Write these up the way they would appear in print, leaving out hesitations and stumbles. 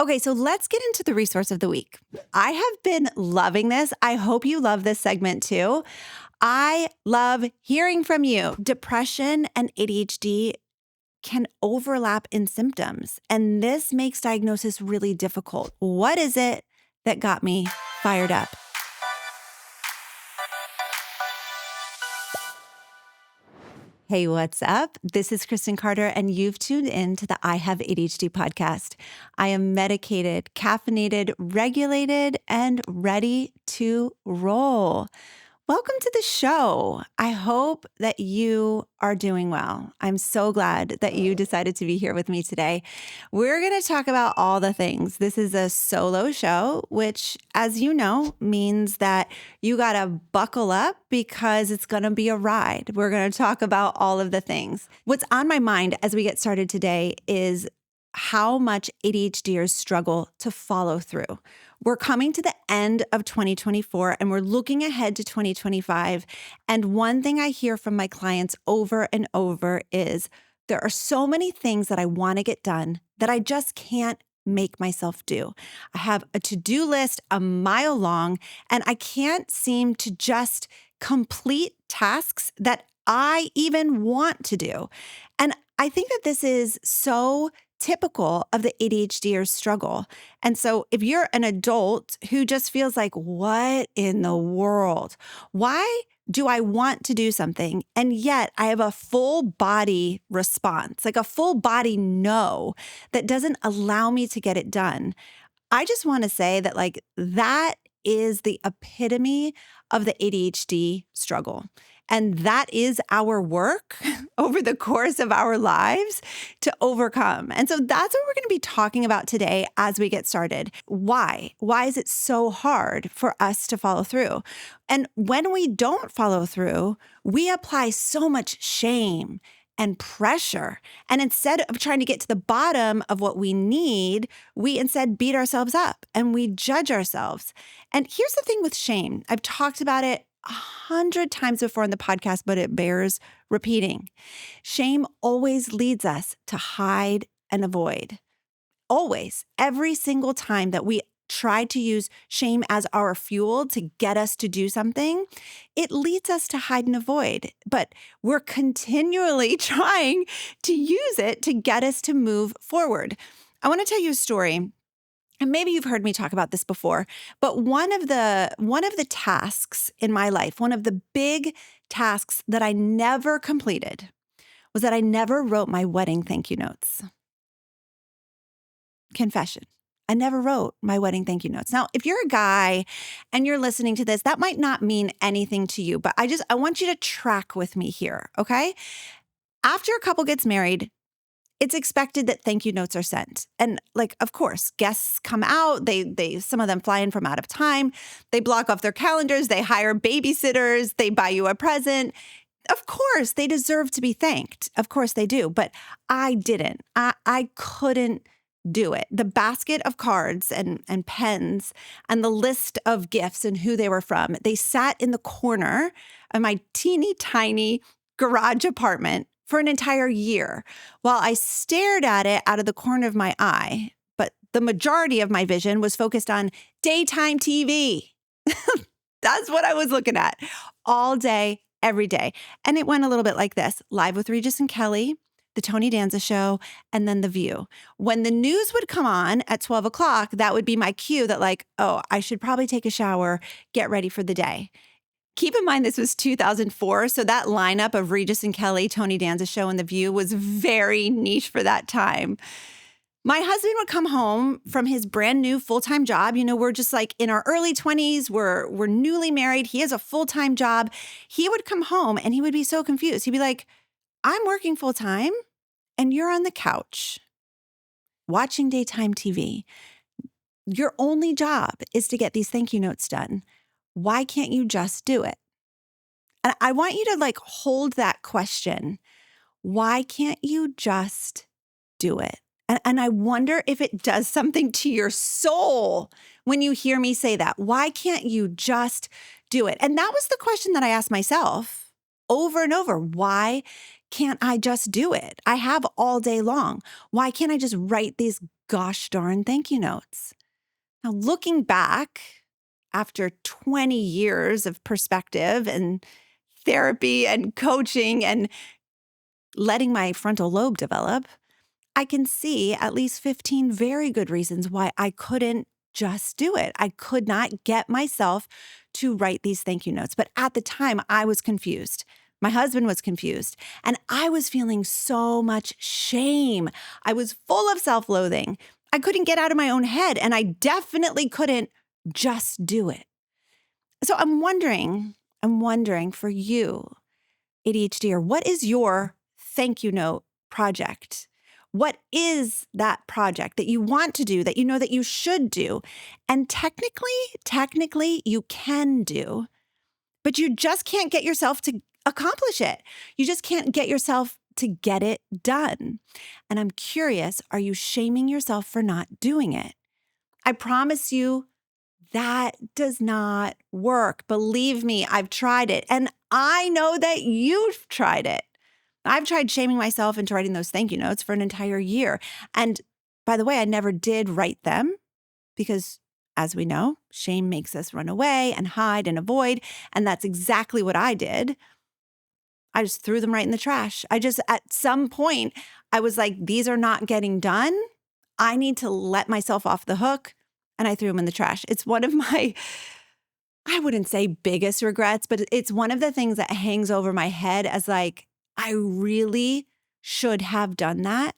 Okay, so let's get into the resource of the week. I have been loving this. I hope you love this segment too. I love hearing from you. Depression and ADHD can overlap in symptoms, and this makes diagnosis really difficult. What is it that got me fired up? Hey, what's up? This is Kristen Carter, and you've tuned in to the I Have ADHD podcast. I am medicated, caffeinated, regulated, and ready to roll. Welcome to the show. I hope that you are doing well. I'm so glad that you decided to be here with me today. We're going to talk about all the things. This is a solo show, which, as you know, means that you got to buckle up because it's going to be a ride. We're going to talk about all of the things. What's on my mind as we get started today is how much ADHDers struggle to follow through. We're coming to the end of 2024 and we're looking ahead to 2025. And one thing I hear from my clients over and over is there are so many things that I want to get done that I just can't make myself do. I have a to-do list a mile long and I can't seem to just complete tasks that I even want to do. And I think that this is so typical of the ADHDer's struggle. And so if you're an adult who just feels like, what in the world? Why do I want to do something? And yet I have a full body response, like a full body no that doesn't allow me to get it done. I just want to say that that is the epitome of the ADHD struggle. And that is our work over the course of our lives to overcome. And so that's what we're going to be talking about today as we get started. Why? Why is it so hard for us to follow through? And when we don't follow through, we apply so much shame and pressure. And instead of trying to get to the bottom of what we need, we instead beat ourselves up and we judge ourselves. And here's the thing with shame. I've talked about it 100 times before in the podcast, but it bears repeating. Shame always leads us to hide and avoid. Always, every single time that we try to use shame as our fuel to get us to do something, it leads us to hide and avoid. But we're continually trying to use it to get us to move forward. I want to tell you a story. And maybe you've heard me talk about this before, but one of the tasks in my life, one of the big tasks that I never completed was that I never wrote my wedding thank you notes. Confession. I never wrote my wedding thank you notes. Now, if you're a guy and you're listening to this, that might not mean anything to you, but I want you to track with me here, okay? After a couple gets married, it's expected that thank you notes are sent. And of course, guests come out, some of them fly in from out of time, they block off their calendars, they hire babysitters, they buy you a present. Of course, they deserve to be thanked. Of course they do, but I didn't. I couldn't do it. The basket of cards and pens and the list of gifts and who they were from, they sat in the corner of my teeny tiny garage apartment for an entire year while I stared at it out of the corner of my eye. But the majority of my vision was focused on daytime TV. That's what I was looking at all day, every day. And it went a little bit like this: Live with Regis and Kelly, The Tony Danza Show, and then The View. When the news would come on at 12 o'clock, that would be my cue that I should probably take a shower, get ready for the day. Keep in mind, this was 2004, so that lineup of Regis and Kelly, Tony Danza Show, and The View was very niche for that time. My husband would come home from his brand new full-time job. We're just in our early 20s. We're newly married. He has a full-time job. He would come home and he would be so confused. He'd be like, I'm working full-time and you're on the couch watching daytime TV. Your only job is to get these thank you notes done. Why can't you just do it? And I want you to hold that question. Why can't you just do it? And I wonder if it does something to your soul when you hear me say that. Why can't you just do it? And that was the question that I asked myself over and over. Why can't I just do it? I have all day long. Why can't I just write these gosh darn thank you notes. Now, looking back after 20 years of perspective and therapy and coaching and letting my frontal lobe develop, I can see at least 15 very good reasons why I couldn't just do it. I could not get myself to write these thank you notes. But at the time, I was confused. My husband was confused, and I was feeling so much shame. I was full of self-loathing. I couldn't get out of my own head, and I definitely couldn't just do it. So I'm wondering for you, ADHDer, what is your thank you note project? What is that project that you want to do, that you know that you should do? And technically you can do, but you just can't get yourself to accomplish it. You just can't get yourself to get it done. And I'm curious, are you shaming yourself for not doing it? I promise you, that does not work. Believe me, I've tried it. And I know that you've tried it. I've tried shaming myself into writing those thank you notes for an entire year. And by the way, I never did write them because, as we know, shame makes us run away and hide and avoid. And that's exactly what I did. I just threw them right in the trash. At some point, I was like, these are not getting done. I need to let myself off the hook. And I threw them in the trash. It's one of my, I wouldn't say biggest regrets, but it's one of the things that hangs over my head as like, I really should have done that,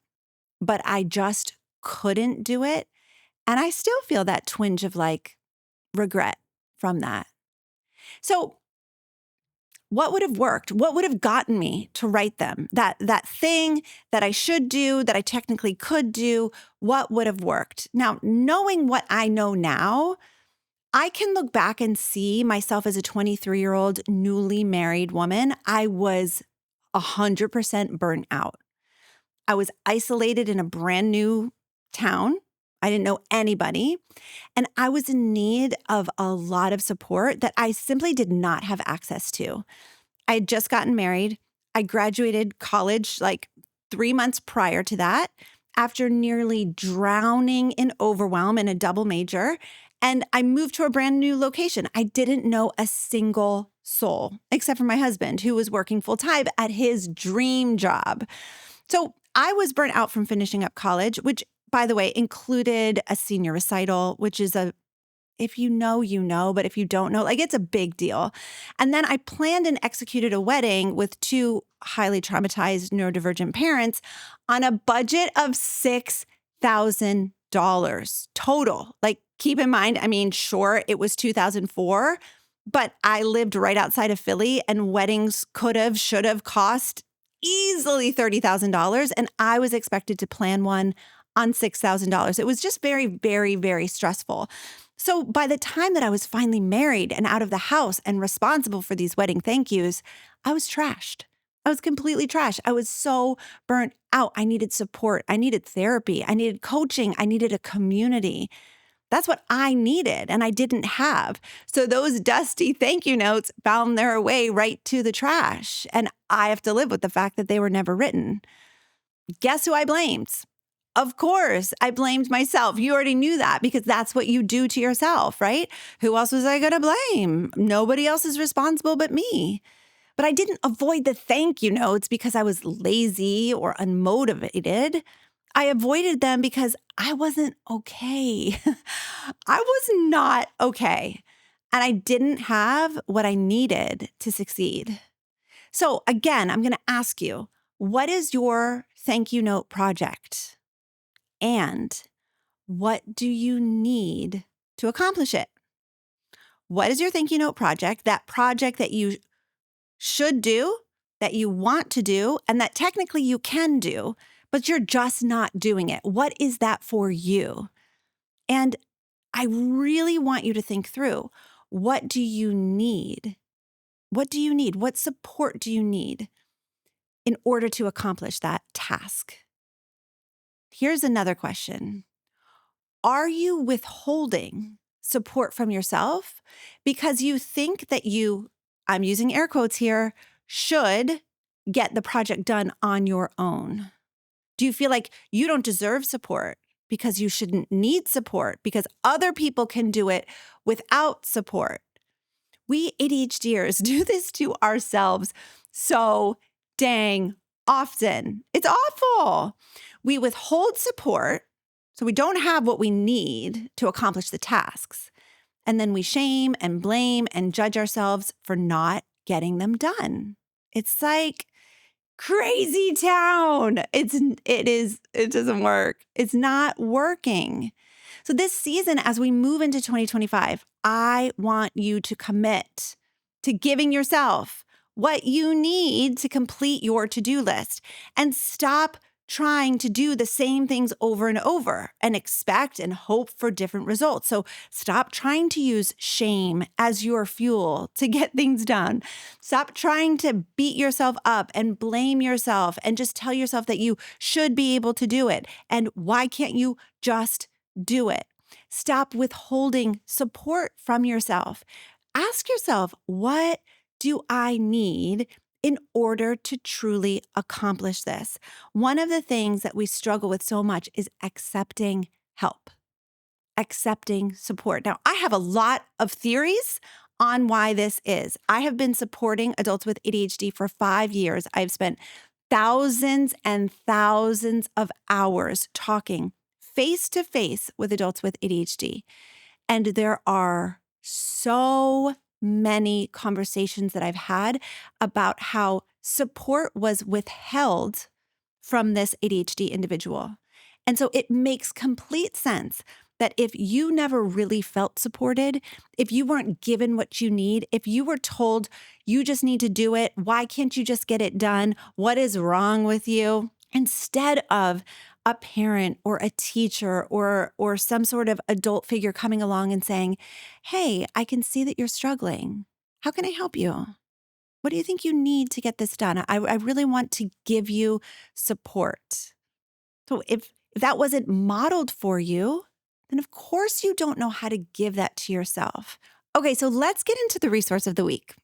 but I just couldn't do it. And I still feel that twinge of like regret from that. So what would have worked? What would have gotten me to write them? That thing that I should do, that I technically could do, what would have worked? Now, knowing what I know now, I can look back and see myself as a 23-year-old newly married woman. I was 100% burnt out. I was isolated in a brand new town. I didn't know anybody. And I was in need of a lot of support that I simply did not have access to. I had just gotten married. I graduated college like 3 months prior to that after nearly drowning in overwhelm in a double major. And I moved to a brand new location. I didn't know a single soul except for my husband, who was working full time at his dream job. So I was burnt out from finishing up college, which, by the way, included a senior recital, which is if you know, you know, but if you don't know, like it's a big deal. And then I planned and executed a wedding with two highly traumatized neurodivergent parents on a budget of $6,000 total. Like, keep in mind, I mean, sure, it was 2004, but I lived right outside of Philly and weddings should have cost easily $30,000. And I was expected to plan one on $6,000. It was just very, very, very stressful. So by the time that I was finally married and out of the house and responsible for these wedding thank yous, I was trashed. I was completely trashed. I was so burnt out. I needed support. I needed therapy. I needed coaching. I needed a community. That's what I needed and I didn't have. So those dusty thank you notes found their way right to the trash. And I have to live with the fact that they were never written. Guess who I blamed? Of course, I blamed myself. You already knew that because that's what you do to yourself, right? Who else was I going to blame? Nobody else is responsible but me. But I didn't avoid the thank you notes because I was lazy or unmotivated. I avoided them because I wasn't okay. I was not okay. And I didn't have what I needed to succeed. So again, I'm going to ask you, what is your thank you note project? And what do you need to accomplish it? What is your thank you note project? That project that you should do, that you want to do, and that technically you can do, but you're just not doing it. What is that for you? And I really want you to think through, what do you need? What do you need? What support do you need in order to accomplish that task? Here's another question. Are you withholding support from yourself because you think that I'm using air quotes here, should get the project done on your own? Do you feel like you don't deserve support because you shouldn't need support because other people can do it without support. We ADHDers do this to ourselves so dang often. It's awful. We withhold support, so we don't have what we need to accomplish the tasks. And then we shame and blame and judge ourselves for not getting them done. It's like crazy town. It doesn't work. It's not working. So this season, as we move into 2025, I want you to commit to giving yourself what you need to complete your to-do list and stop trying to do the same things over and over and expect and hope for different results. So stop trying to use shame as your fuel to get things done. Stop trying to beat yourself up and blame yourself and just tell yourself that you should be able to do it. And why can't you just do it? Stop withholding support from yourself. Ask yourself, what do I need in order to truly accomplish this? One of the things that we struggle with so much is accepting help, accepting support. Now, I have a lot of theories on why this is. I have been supporting adults with ADHD for 5 years. I've spent thousands and thousands of hours talking face to face with adults with ADHD. And there are so many conversations that I've had about how support was withheld from this ADHD individual. And so it makes complete sense that if you never really felt supported, if you weren't given what you need, if you were told you just need to do it, why can't you just get it done? What is wrong with you? Instead of a parent or a teacher or some sort of adult figure coming along and saying, hey, I can see that you're struggling. How can I help you? What do you think you need to get this done? I really want to give you support. So if that wasn't modeled for you, then of course you don't know how to give that to yourself. Okay, so let's get into the resource of the week.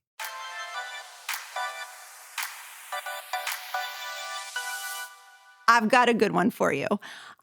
I've got a good one for you.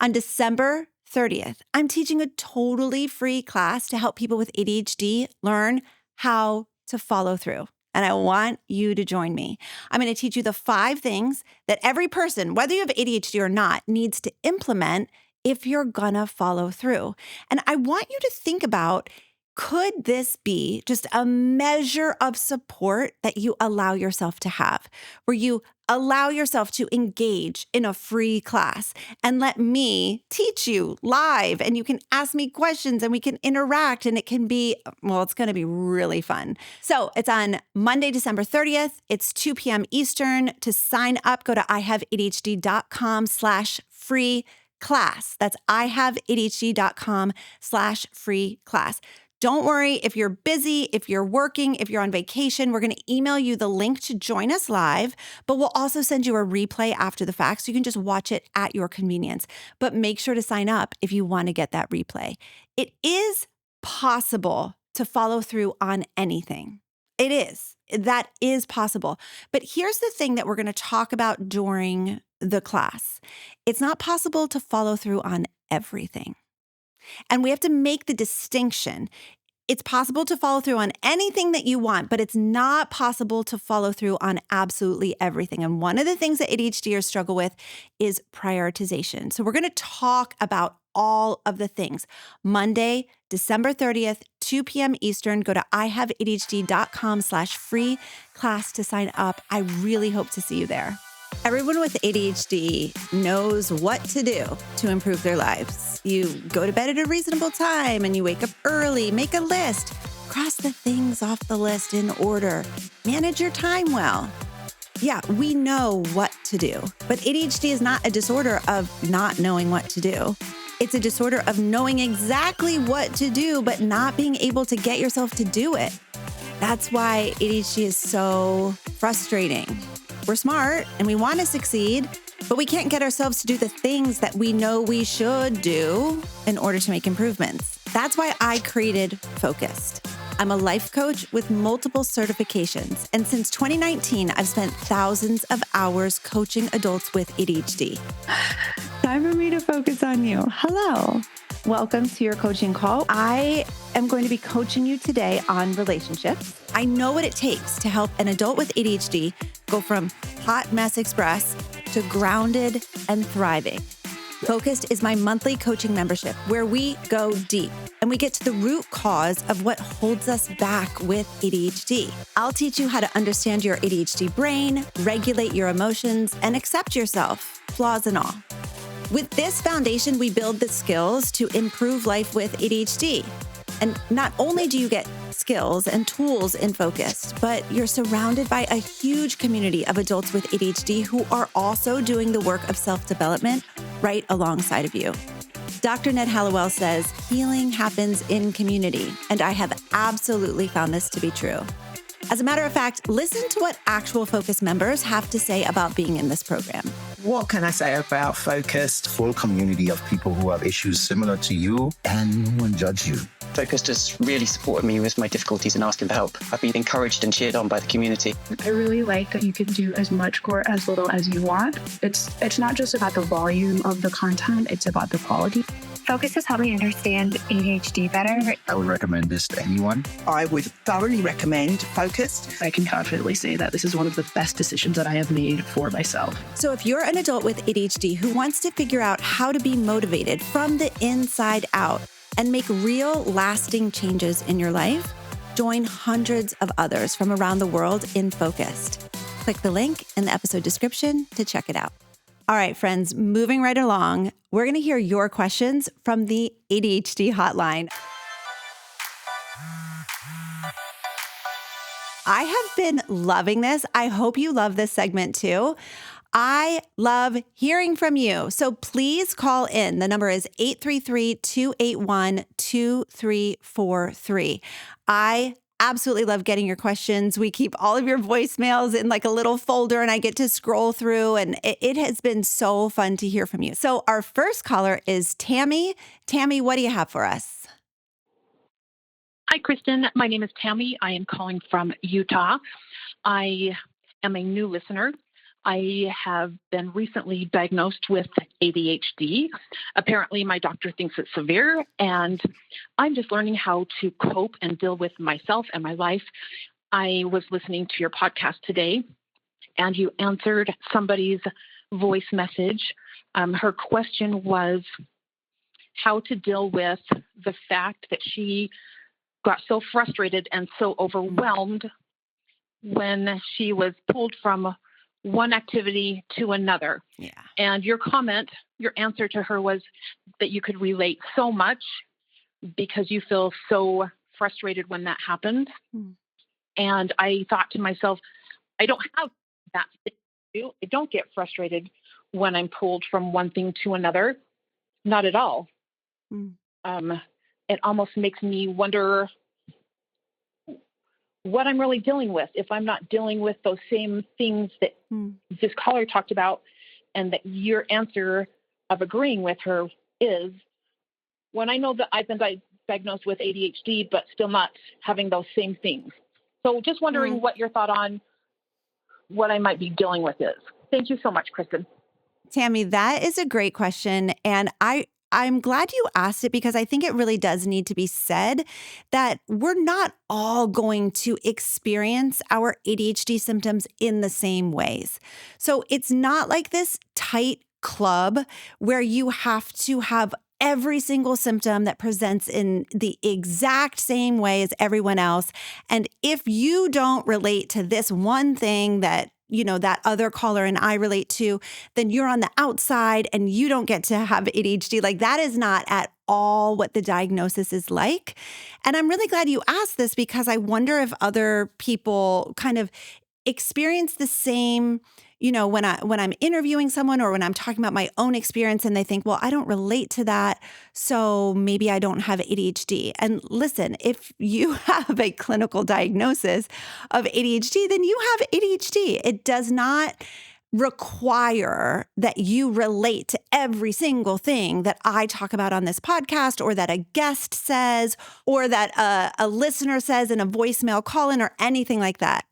On December 30th, I'm teaching a totally free class to help people with ADHD learn how to follow through. And I want you to join me. I'm going to teach you the 5 things that every person, whether you have ADHD or not, needs to implement if you're gonna follow through. And I want you to think about, could this be just a measure of support that you allow yourself to have, where you allow yourself to engage in a free class and let me teach you live, and you can ask me questions and we can interact, and it can be, well, it's going to be really fun. So it's on Monday, December 30th. It's 2 p.m. Eastern. To sign up, go to ihaveadhd.com/free class. That's ihaveadhd.com/free class. Don't worry if you're busy, if you're working, if you're on vacation, we're going to email you the link to join us live, but we'll also send you a replay after the fact so you can just watch it at your convenience. But make sure to sign up if you want to get that replay. It is possible to follow through on anything. It is. That is possible. But here's the thing that we're going to talk about during the class. It's not possible to follow through on everything. And we have to make the distinction. It's possible to follow through on anything that you want, but it's not possible to follow through on absolutely everything. And one of the things that ADHDers struggle with is prioritization. So we're going to talk about all of the things. Monday, December 30th, 2 p.m. Eastern. Go to ihaveadhd.com/free class to sign up. I really hope to see you there. Everyone with ADHD knows what to do to improve their lives. You go to bed at a reasonable time and you wake up early, make a list, cross the things off the list in order, manage your time well. Yeah, we know what to do, but ADHD is not a disorder of not knowing what to do. It's a disorder of knowing exactly what to do, but not being able to get yourself to do it. That's why ADHD is so frustrating. We're smart and we want to succeed, but we can't get ourselves to do the things that we know we should do in order to make improvements. That's why I created Focused. I'm a life coach with multiple certifications, and since 2019, I've spent thousands of hours coaching adults with ADHD. Time for me to focus on you. Hello. Welcome to your coaching call. I am going to be coaching you today on relationships. I know what it takes to help an adult with ADHD go from hot mess express to grounded and thriving. Focused is my monthly coaching membership where we go deep and we get to the root cause of what holds us back with ADHD. I'll teach you how to understand your ADHD brain, regulate your emotions, and accept yourself, flaws and all. With this foundation, we build the skills to improve life with ADHD. And not only do you get skills and tools in Focused, but you're surrounded by a huge community of adults with ADHD who are also doing the work of self-development right alongside of you. Dr. Ned Hallowell says healing happens in community, and I have absolutely found this to be true. As a matter of fact, listen to what actual Focus members have to say about being in this program. What can I say about Focused? Full community of people who have issues similar to you, and no one judge you. Focused has really supported me with my difficulties and asking for help. I've been encouraged and cheered on by the community. I really like that you can do as much or as little as you want. It's not just about the volume of the content, it's about the quality. Focus has helped me understand ADHD better. I would recommend this to anyone. I would thoroughly recommend Focused. I can confidently say that this is one of the best decisions that I have made for myself. So if you're an adult with ADHD who wants to figure out how to be motivated from the inside out and make real lasting changes in your life, join hundreds of others from around the world in Focused. Click the link in the episode description to check it out. All right, friends, moving right along, we're going to hear your questions from the ADHD hotline. I have been loving this. I hope you love this segment too. I love hearing from you. So please call in. The number is 833-281-2343. I absolutely love getting your questions. We keep all of your voicemails in like a little folder and I get to scroll through, and it has been so fun to hear from you. So our first caller is Tammy. Tammy, what do you have for us? Hi, Kristen. My name is Tammy. I am calling from Utah. I am a new listener. I have been recently diagnosed with ADHD. Apparently, my doctor thinks it's severe, and I'm just learning how to cope and deal with myself and my life. I was listening to your podcast today, and you answered somebody's voice message. Her question was how to deal with the fact that she got so frustrated and so overwhelmed when she was pulled from one activity to another. Yeah. And your answer to her was that you could relate so much because you feel so frustrated when that happened. And I thought to myself, I don't have that thing to do. I don't get frustrated when I'm pulled from one thing to another. Not at all. It almost makes me wonder what I'm really dealing with, if I'm not dealing with those same things that this caller talked about, and that your answer of agreeing with her is, when I know that I've been diagnosed with ADHD, but still not having those same things. So just wondering what your thought on what I might be dealing with is. Thank you so much, Kristen. Tammy, that is a great question. And I'm glad you asked it because I think it really does need to be said that we're not all going to experience our ADHD symptoms in the same ways. So it's not like this tight club where you have to have every single symptom that presents in the exact same way as everyone else. And if you don't relate to this one thing that that other caller and I relate to, then you're on the outside and you don't get to have ADHD. Like, that is not at all what the diagnosis is like. And I'm really glad you asked this because I wonder if other people kind of experience the same, when I'm interviewing someone or when I'm talking about my own experience and they think, well, I don't relate to that, so maybe I don't have ADHD. And listen, if you have a clinical diagnosis of ADHD, then you have ADHD. It does not require that you relate to every single thing that I talk about on this podcast, or that a guest says, or that a listener says in a voicemail call-in, or anything like that.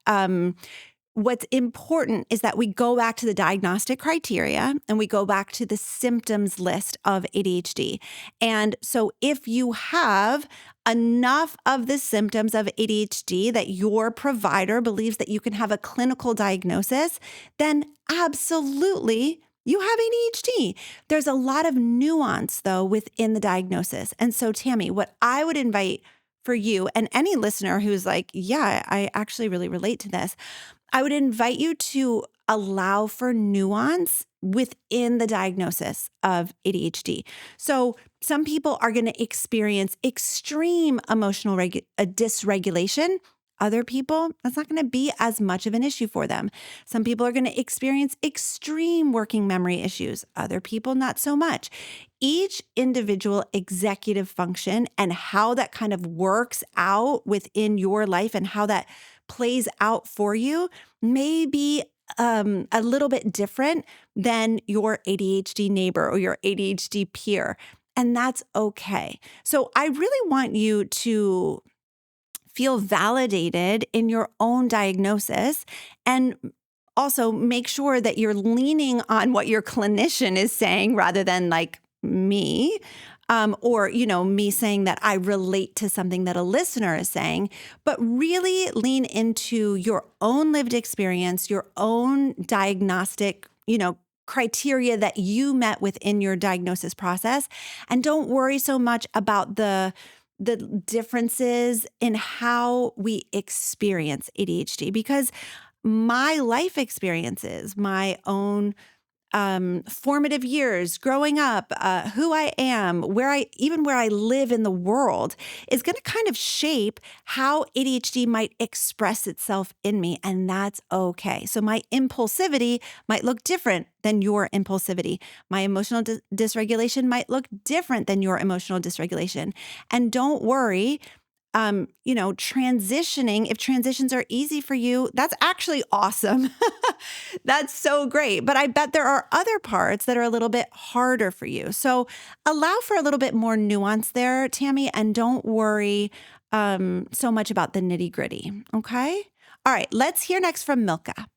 what's important is that we go back to the diagnostic criteria and we go back to the symptoms list of ADHD. And so if you have enough of the symptoms of ADHD that your provider believes that you can have a clinical diagnosis, then absolutely you have ADHD. There's a lot of nuance, though, within the diagnosis. And so, Tammy, what I would invite for you and any listener who's like, yeah, I actually really relate to this, I would invite you to allow for nuance within the diagnosis of ADHD. So some people are going to experience extreme emotional dysregulation. Other people, that's not going to be as much of an issue for them. Some people are going to experience extreme working memory issues. Other people, not so much. Each individual executive function and how that kind of works out within your life and how that plays out for you may be a little bit different than your ADHD neighbor or your ADHD peer. And that's okay. So I really want you to feel validated in your own diagnosis and also make sure that you're leaning on what your clinician is saying rather than like me. Or, me saying that I relate to something that a listener is saying, but really lean into your own lived experience, your own diagnostic, criteria that you met within your diagnosis process. And don't worry so much about the differences in how we experience ADHD, because my life experiences, my own formative years, growing up, who I am, where I live in the world is going to kind of shape how ADHD might express itself in me. And that's okay. So my impulsivity might look different than your impulsivity. My emotional dysregulation might look different than your emotional dysregulation. And don't worry, transitioning, if transitions are easy for you, that's actually awesome. That's so great. But I bet there are other parts that are a little bit harder for you. So allow for a little bit more nuance there, Tammy, and don't worry so much about the nitty gritty. Okay. All right. Let's hear next from Milka.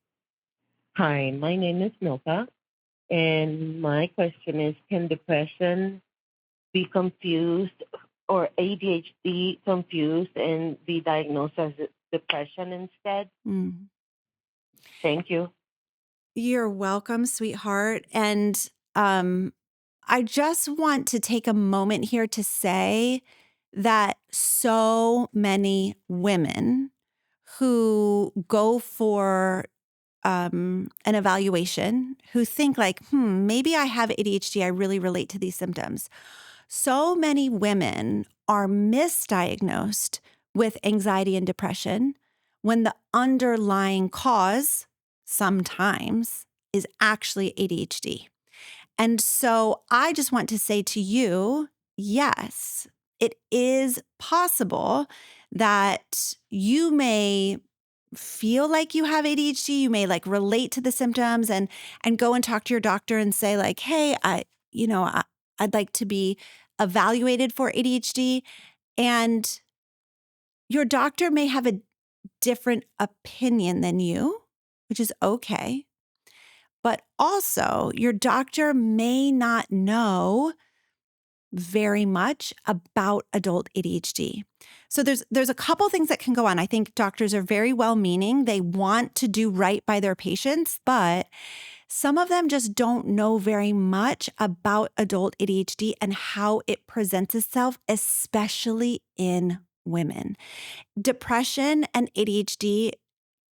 Hi, my name is Milka, and my question is, can depression be confused or ADHD confused and be diagnosed as depression instead? Thank you. You're welcome, sweetheart. And I just want to take a moment here to say that so many women who go for an evaluation, who think like, maybe I have ADHD, I really relate to these symptoms. So many women are misdiagnosed with anxiety and depression when the underlying cause sometimes is actually ADHD. And so I just want to say to you, yes, it is possible that you may feel like you have ADHD. You may like relate to the symptoms and go and talk to your doctor and say like, hey, I'd like to be evaluated for ADHD. And your doctor may have a different opinion than you, which is okay. But also, your doctor may not know very much about adult ADHD. So there's a couple things that can go on. I think doctors are very well-meaning. They want to do right by their patients, but some of them just don't know very much about adult ADHD and how it presents itself, especially in women. Depression and ADHD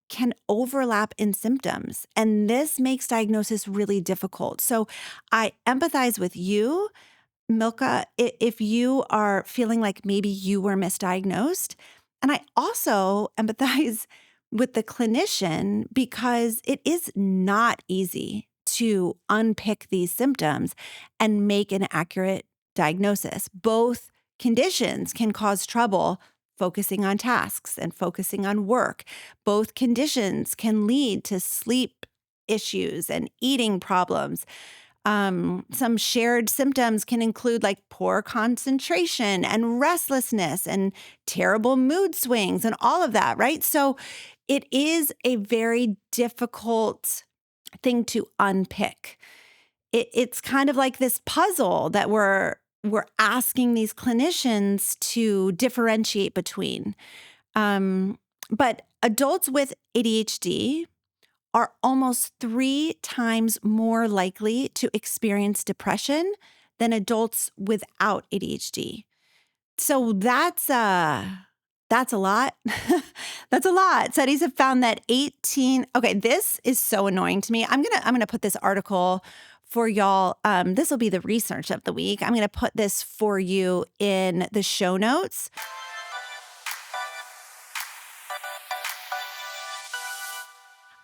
can overlap in symptoms, and this makes diagnosis really difficult. So I empathize with you, Milka, if you are feeling like maybe you were misdiagnosed. And I also empathize with the clinician because it is not easy to unpick these symptoms and make an accurate diagnosis. Both conditions can cause trouble focusing on tasks and focusing on work. Both conditions can lead to sleep issues and eating problems. Some shared symptoms can include like poor concentration and restlessness and terrible mood swings and all of that, right? So it is a very difficult thing to unpick. It's kind of like this puzzle that we're asking these clinicians to differentiate between. But adults with ADHD are almost 3 times more likely to experience depression than adults without ADHD. So that's a lot. That's a lot. Studies have found that okay, this is so annoying to me. I'm gonna put this article for y'all. This will be the research of the week. I'm gonna put this for you in the show notes.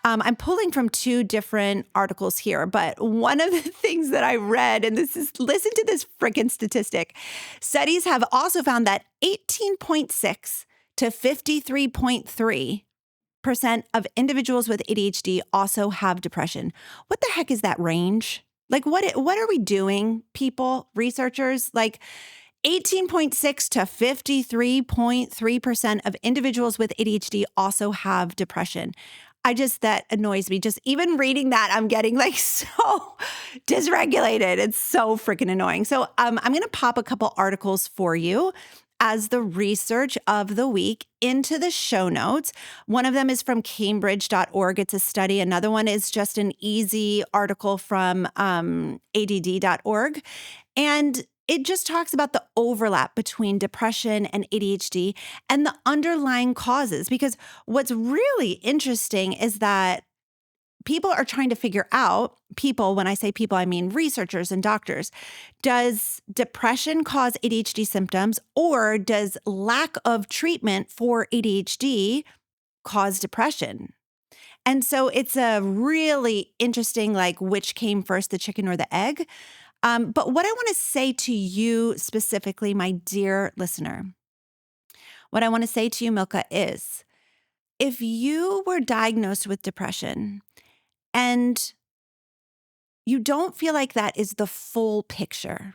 I'm pulling from 2 different articles here, but one of the things that I read, and listen to this freaking statistic. Studies have also found that 18.6 to 53.3% of individuals with ADHD also have depression. What the heck is that range? Like, what are we doing, people, researchers? Like, 18.6 to 53.3% of individuals with ADHD also have depression. That annoys me. Just even reading that, I'm getting like so dysregulated. It's so freaking annoying. So I'm going to pop a couple articles for you as the research of the week into the show notes. One of them is from Cambridge.org. It's a study. Another one is just an easy article from ADD.org. And it just talks about the overlap between depression and ADHD and the underlying causes. Because what's really interesting is that people are trying to figure out, when I say people, I mean researchers and doctors, does depression cause ADHD symptoms, or does lack of treatment for ADHD cause depression? And so it's a really interesting, like, which came first, the chicken or the egg? But what I want to say to you specifically, my dear listener, what I want to say to you, Milka, is if you were diagnosed with depression and you don't feel like that is the full picture,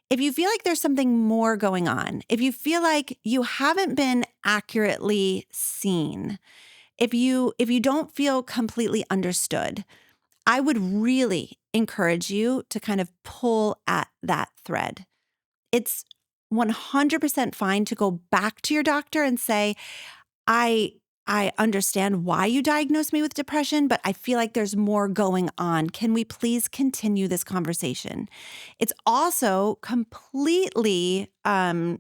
if you feel like there's something more going on, if you feel like you haven't been accurately seen, if you don't feel completely understood, I would really encourage you to kind of pull at that thread. It's 100% fine to go back to your doctor and say, I understand why you diagnosed me with depression, but I feel like there's more going on. Can we please continue this conversation? It's also completely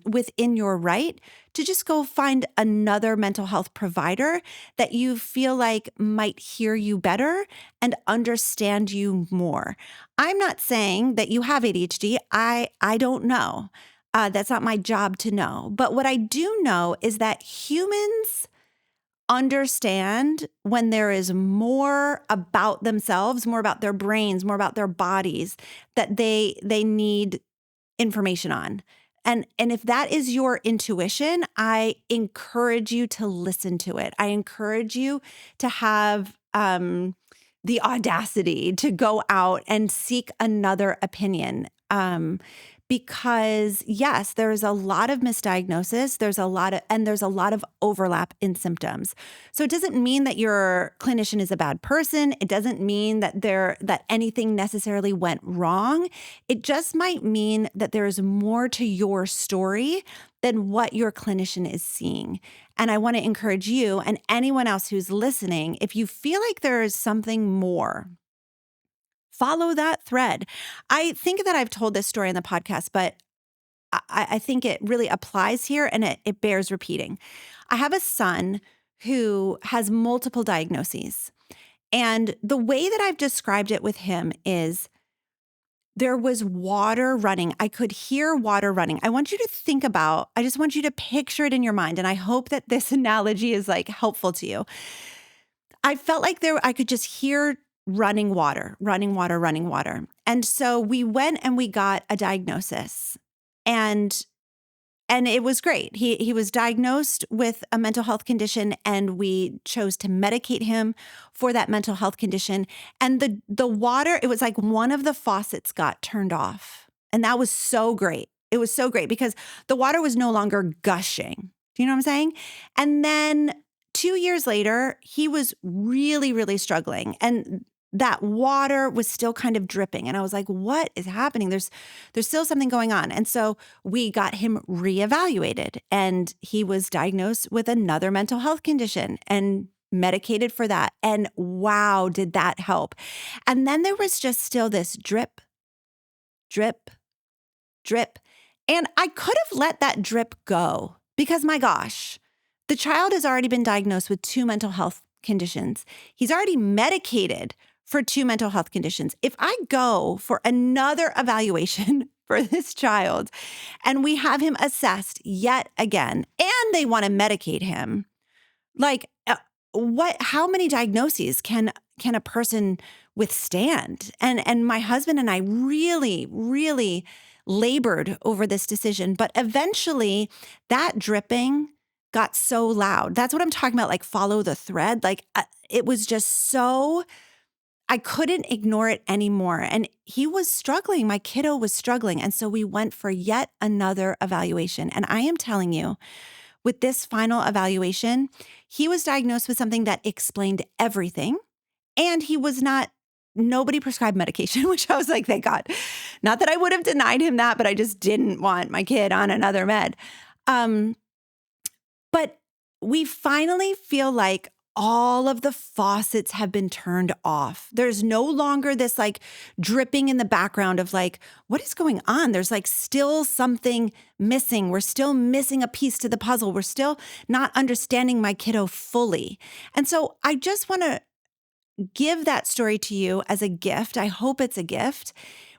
within your right to just go find another mental health provider that you feel like might hear you better and understand you more. I'm not saying that you have ADHD. I don't know. That's not my job to know. But what I do know is that humans understand when there is more about themselves, more about their brains, more about their bodies that they need information on. And if that is your intuition, I encourage you to listen to it. I encourage you to have the audacity to go out and seek another opinion. Because yes, there is a lot of misdiagnosis. There's a lot of overlap in symptoms. So it doesn't mean that your clinician is a bad person. It doesn't mean that anything necessarily went wrong. It just might mean that there's more to your story than what your clinician is seeing. And I want to encourage you and anyone else who's listening, if you feel like there is something more, follow that thread. I think that I've told this story in the podcast, but I think it really applies here and it bears repeating. I have a son who has multiple diagnoses. And the way that I've described it with him is there was water running. I could hear water running. I just want you to picture it in your mind. And I hope that this analogy is like helpful to you. I felt like I could just hear running water. And so we went and we got a diagnosis, and it was great. He was diagnosed with a mental health condition, and we chose to medicate him for that mental health condition. And the water, it was like one of the faucets got turned off. And that was so great. It was so great because the water was no longer gushing. Do you know what I'm saying? And then 2 years later, he was really, really struggling. And that water was still kind of dripping. And I was like, what is happening? There's still something going on. And so we got him reevaluated, and he was diagnosed with another mental health condition and medicated for that. And wow, did that help. And then there was just still this drip, drip, drip. And I could have let that drip go because, my gosh, the child has already been diagnosed with 2 mental health conditions. He's already medicated for 2 mental health conditions. If I go for another evaluation for this child and we have him assessed yet again, and they want to medicate him, like how many diagnoses can a person withstand? And my husband and I really, really labored over this decision, but eventually that dripping got so loud. That's what I'm talking about, like follow the thread. Like it was just so, I couldn't ignore it anymore. And he was struggling. My kiddo was struggling. And so we went for yet another evaluation. And I am telling you, with this final evaluation, he was diagnosed with something that explained everything. And he was nobody prescribed medication, which I was like, thank God. Not that I would have denied him that, but I just didn't want my kid on another med. But we finally feel like all of the faucets have been turned off. There's no longer this like dripping in the background of like, what is going on? There's like still something missing. We're still missing a piece to the puzzle. We're still not understanding my kiddo fully. And so I just want to give that story to you as a gift. I hope it's a gift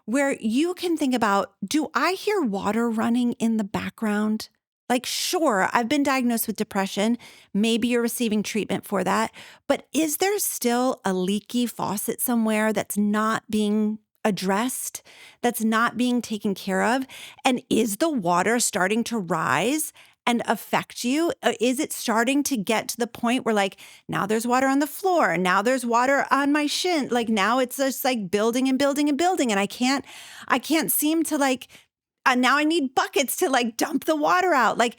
where you can think about, do I hear water running in the background? Like, sure, I've been diagnosed with depression. Maybe you're receiving treatment for that. But is there still a leaky faucet somewhere that's not being addressed, that's not being taken care of? And is the water starting to rise and affect you? Is it starting to get to the point where like, now there's water on the floor, now there's water on my shin, like now it's just like building and building and building, and I can't seem to like, now I need buckets to like dump the water out. Like,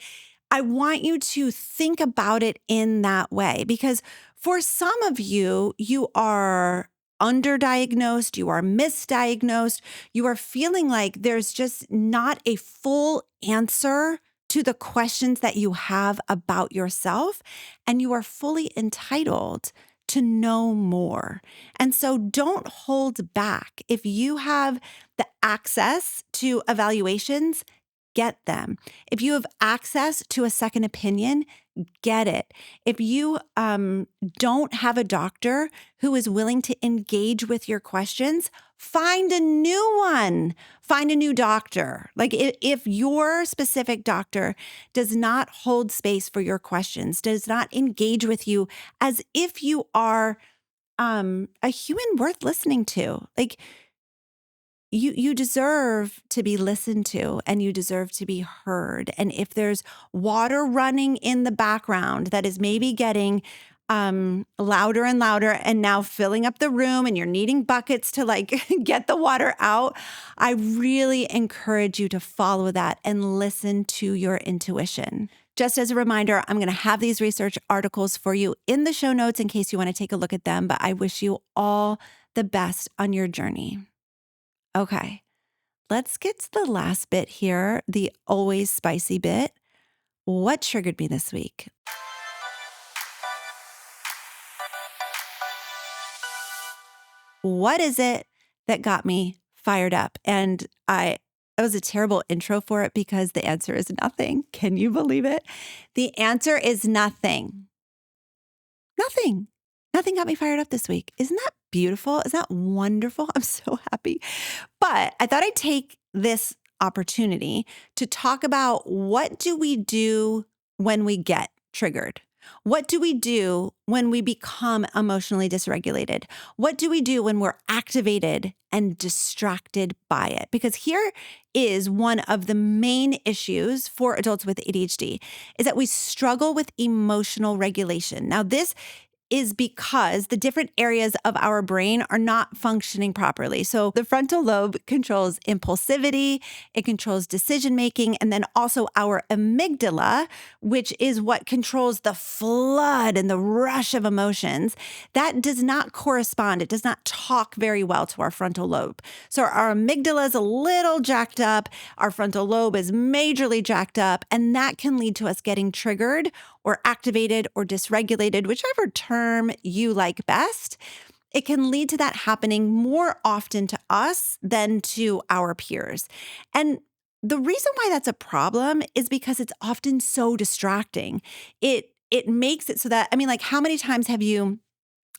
I want you to think about it in that way, because for some of you, you are underdiagnosed, you are misdiagnosed, you are feeling like there's just not a full answer to the questions that you have about yourself, and you are fully entitled to know more. And so don't hold back. If you have the access to evaluations, get them. If you have access to a second opinion, get it. If you don't have a doctor who is willing to engage with your questions, find a new one. Find a new doctor. Like if your specific doctor does not hold space for your questions, does not engage with you as if you are a human worth listening to, like you deserve to be listened to, and you deserve to be heard. And if there's water running in the background that is maybe getting louder and louder and now filling up the room, and you're needing buckets to like get the water out, I really encourage you to follow that and listen to your intuition. Just as a reminder, I'm going to have these research articles for you in the show notes in case you want to take a look at them, but I wish you all the best on your journey. Okay, let's get to the last bit here, the always spicy bit. What triggered me this week? What is it that got me fired up? And it was a terrible intro for it because the answer is nothing. Can you believe it? The answer is nothing. Nothing. Nothing got me fired up this week. Isn't that beautiful? Isn't that wonderful? I'm so happy. But I thought I'd take this opportunity to talk about, what do we do when we get triggered? What do we do when we become emotionally dysregulated? What do we do when we're activated and distracted by it? Because here is one of the main issues for adults with ADHD, is that we struggle with emotional regulation. Now, this is because the different areas of our brain are not functioning properly. So the frontal lobe controls impulsivity, it controls decision making, and then also our amygdala, which is what controls the flood and the rush of emotions, that does not correspond. It does not talk very well to our frontal lobe. So our amygdala is a little jacked up, our frontal lobe is majorly jacked up, and that can lead to us getting triggered or activated or dysregulated, whichever term you like best. It can lead to that happening more often to us than to our peers. And the reason why that's a problem is because it's often so distracting. It makes it so that, I mean, like, how many times have you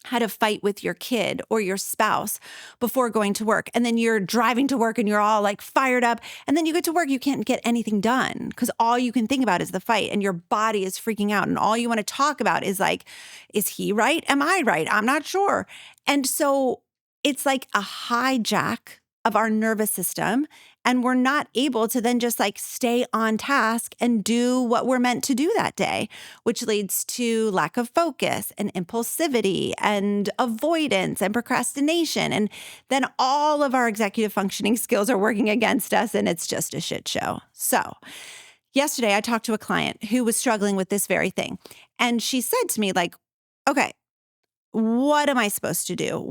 had a fight with your kid or your spouse before going to work? And then you're driving to work and you're all like fired up. And then you get to work, you can't get anything done because all you can think about is the fight and your body is freaking out. And all you want to talk about is like, is he right? Am I right? I'm not sure. And so it's like a hijack of our nervous system. And we're not able to then just like stay on task and do what we're meant to do that day, which leads to lack of focus and impulsivity and avoidance and procrastination. And then all of our executive functioning skills are working against us and it's just a shit show. So yesterday I talked to a client who was struggling with this very thing. And she said to me like, okay, what am I supposed to do?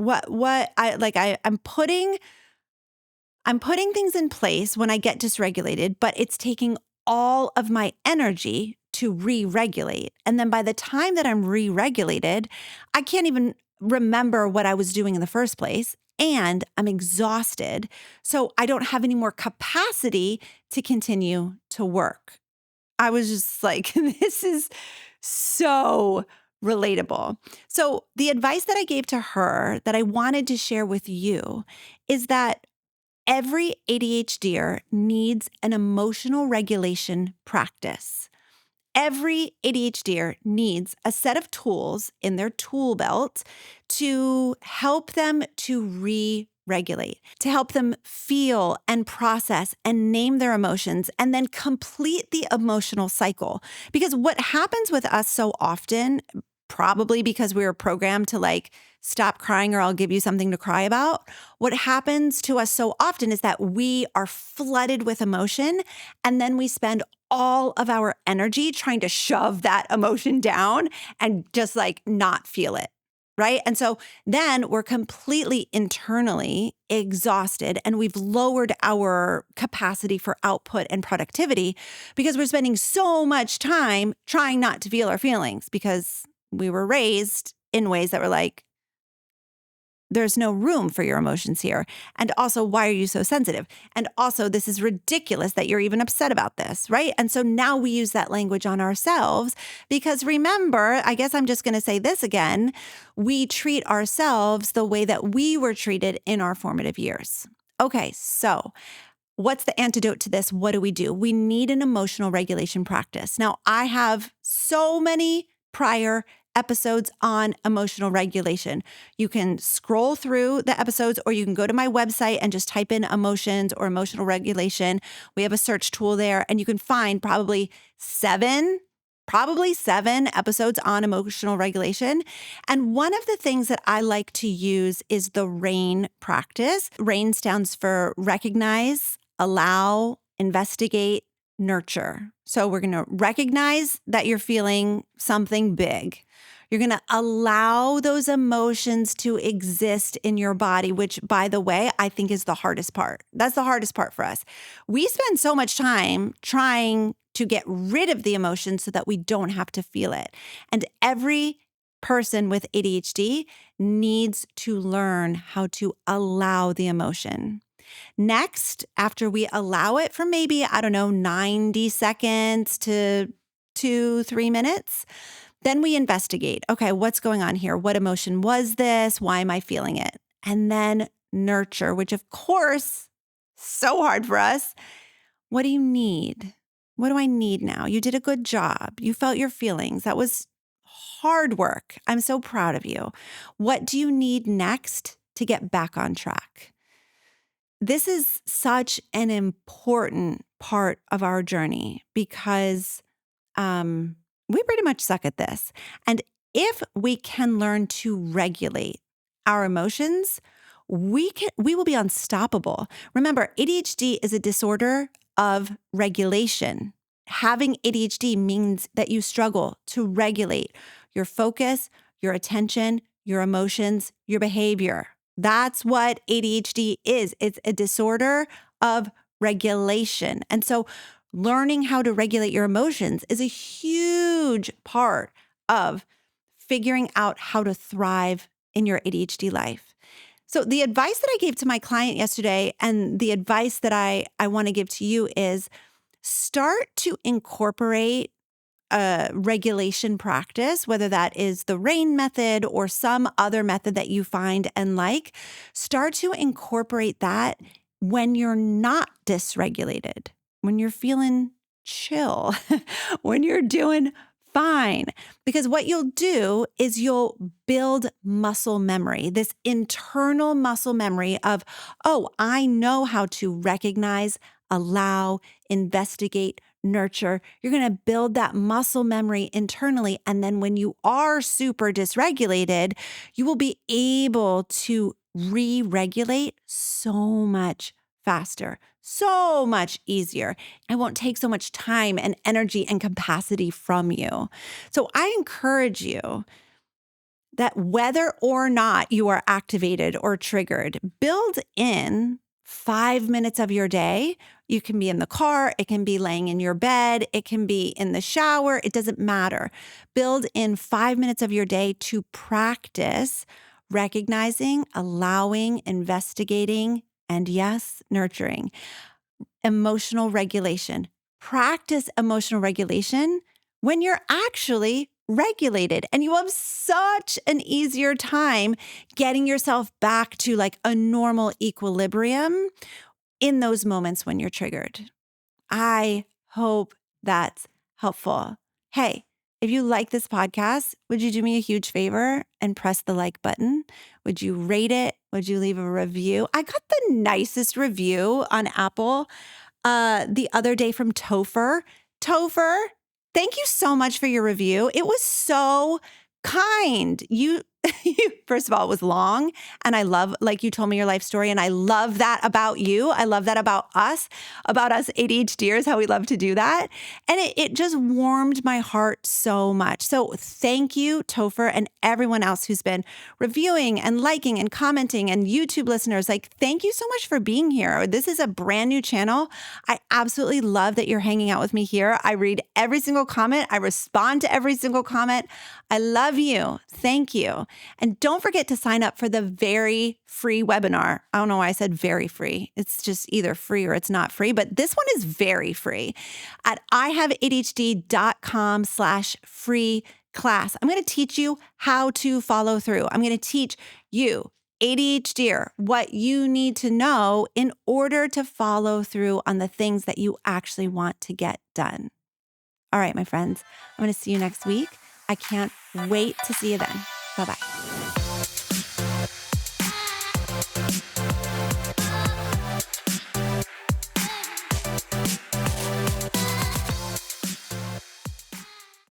I'm putting things in place when I get dysregulated, but it's taking all of my energy to re-regulate. And then by the time that I'm re-regulated, I can't even remember what I was doing in the first place. And I'm exhausted. So I don't have any more capacity to continue to work. I was just like, this is so relatable. So the advice that I gave to her that I wanted to share with you is that every ADHDer needs an emotional regulation practice. Every ADHDer needs a set of tools in their tool belt to help them to re-regulate, to help them feel and process and name their emotions and then complete the emotional cycle. Because what happens with us so often, probably because we were programmed to like, stop crying or I'll give you something to cry about. What happens to us so often is that we are flooded with emotion and then we spend all of our energy trying to shove that emotion down and just like not feel it, right? And so then we're completely internally exhausted and we've lowered our capacity for output and productivity because we're spending so much time trying not to feel our feelings because we were raised in ways that were like, there's no room for your emotions here. And also, why are you so sensitive? And also, this is ridiculous that you're even upset about this, right? And so now we use that language on ourselves because remember, I guess I'm just going to say this again, we treat ourselves the way that we were treated in our formative years. Okay, so what's the antidote to this? What do? We need an emotional regulation practice. Now, I have so many prior episodes on emotional regulation. You can scroll through the episodes or you can go to my website and just type in emotions or emotional regulation. We have a search tool there and you can find probably seven episodes on emotional regulation. And one of the things that I like to use is the RAIN practice. RAIN stands for recognize, allow, investigate, nurture. So we're going to recognize that you're feeling something big. You're going to allow those emotions to exist in your body, which, by the way, I think is the hardest part. That's the hardest part for us. We spend so much time trying to get rid of the emotion so that we don't have to feel it. And every person with ADHD needs to learn how to allow the emotion. Next, after we allow it for maybe, 90 seconds to 2-3 minutes, then we investigate. Okay, what's going on here? What emotion was this? Why am I feeling it? And then nurture, which of course, so hard for us. What do you need? What do I need now? You did a good job. You felt your feelings. That was hard work. I'm so proud of you. What do you need next to get back on track? This is such an important part of our journey because we pretty much suck at this. And if we can learn to regulate our emotions, we will be unstoppable. Remember, ADHD is a disorder of regulation. Having ADHD means that you struggle to regulate your focus, your attention, your emotions, your behavior. That's what ADHD is. It's a disorder of regulation. And so learning how to regulate your emotions is a huge part of figuring out how to thrive in your ADHD life. So the advice that I gave to my client yesterday and the advice that I want to give to you is start to incorporate a regulation practice, whether that is the RAIN method or some other method that you find and like. Start to incorporate that when you're not dysregulated, when you're feeling chill, when you're doing fine. Because what you'll do is you'll build muscle memory, this internal muscle memory of, oh, I know how to recognize, allow, investigate, nurture. You're going to build that muscle memory internally. And then when you are super dysregulated, you will be able to re-regulate so much faster, so much easier. It won't take so much time and energy and capacity from you. So I encourage you that whether or not you are activated or triggered, build in 5 minutes of your day. You can be in the car, it can be laying in your bed, it can be in the shower, it doesn't matter. Build in 5 minutes of your day to practice recognizing, allowing, investigating, and yes, nurturing. Emotional regulation. Practice emotional regulation when you're actually regulated, and you have such an easier time getting yourself back to like a normal equilibrium in those moments when you're triggered. I hope that's helpful. Hey, if you like this podcast, would you do me a huge favor and press the like button? Would you rate it? Would you leave a review? I got the nicest review on Apple the other day from Topher. Topher, thank you so much for your review. It was so kind. You first of all, it was long, and I love, like, you told me your life story, and I love that about you. I love that about us ADHDers, how we love to do that. And it just warmed my heart so much. So thank you, Topher, and everyone else who's been reviewing and liking and commenting, and YouTube listeners. Like, thank you so much for being here. This is a brand new channel. I absolutely love that you're hanging out with me here. I read every single comment. I respond to every single comment. I love you. Thank you. And don't forget to sign up for the very free webinar. I don't know why I said very free. It's just either free or it's not free, but this one is very free at ihaveadhd.com/free class. I'm going to teach you how to follow through. I'm going to teach you, ADHDer, what you need to know in order to follow through on the things that you actually want to get done. All right, my friends, I'm going to see you next week. I can't wait to see you then. Bye-bye.